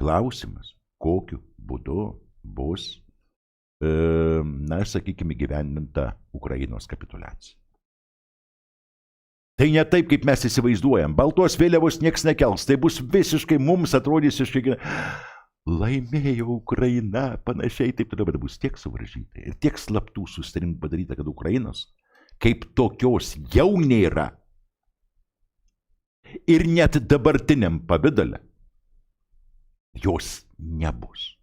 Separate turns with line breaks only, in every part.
klausimas, kokiu būdu bus, sakykime, įgyvendinta Ukrainos kapituliacija. Tai ne taip, kaip mes įsivaizduojam. Baltos vėliavos nieks nekels. Tai bus visiškai, mums atrodys iškai, laimėjo Ukraina, panašiai, taip toliau, bet bus tiek suvaržyta ir tiek slaptų susitarimų padaryta, kad Ukrainos kaip tokios jau nėra. Ir net dabartiniam pavidale jos nebus.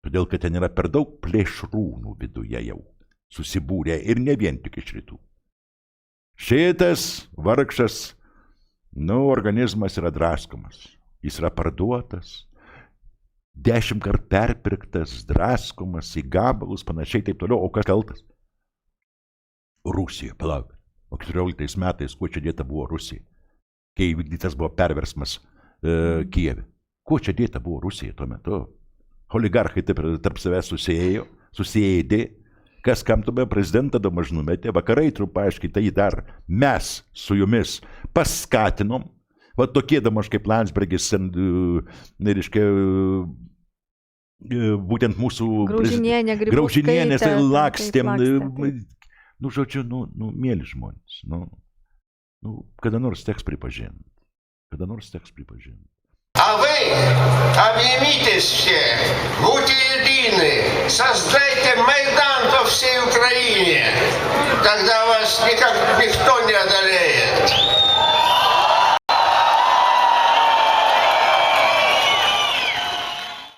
Todėl, kad ten yra per daug plėšrūnų viduje jau susibūrė ir ne vien tik iš rytų. Šitas vargšas, organizmas yra draskomas. Jis yra parduotas, 10 kart perpirktas, draskomas į gabalus, panašiai taip toliau. O kas kaltas? Rusija, palauk. O 14 metais, kuo čia dėta buvo Rusija? Kai įvykdytas buvo perversmas Kijeve. Kuo čia dėta buvo Rusija tuo metu? Oligarchai taip tarp savęs susiėdė. Kas kam tuome prezidentą damaž numetė, vakarai trumpaiškai tai dar mes su jumis paskatinom, va tokie damaž kaip Landsbergis, būtent mūsų Graužinienės, tai lakstėm, žodžiu, mėly žmonės, kada nors teks pripažinti,
А вы объемитесь все, будьте едины, создайте Майдан по всей Украине, тогда вас никто не одолеет.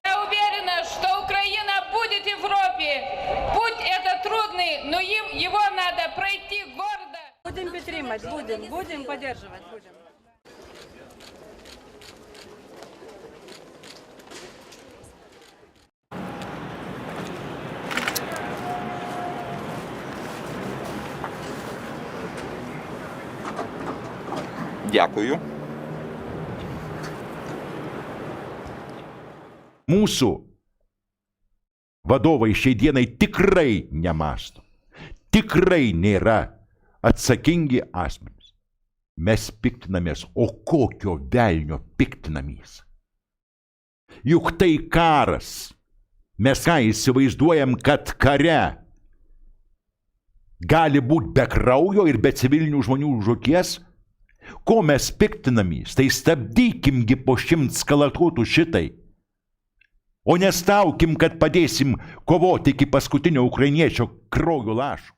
Я уверена, что Украина будет в Европе. Путь этот трудный, но его надо пройти гордо.
Будем підтримати, будем поддерживать, будем.
Дякую.
Mūsų vadovai šiai dienai tikrai nemąsto. Tikrai nėra atsakingi asmenys. Mes piktinamės, o kokio velnio piktinamės? Juk tai karas. Mes ką įsivaizduojam, kad kare gali būti be kraujo ir be civilinių žmonių žūties? Ko mes piktinamės, tai stabdykimgi po 100 skalatuotų šitai. O nestaukim, kad padėsim kovoti iki paskutinio ukrainiečio kraujo lašo.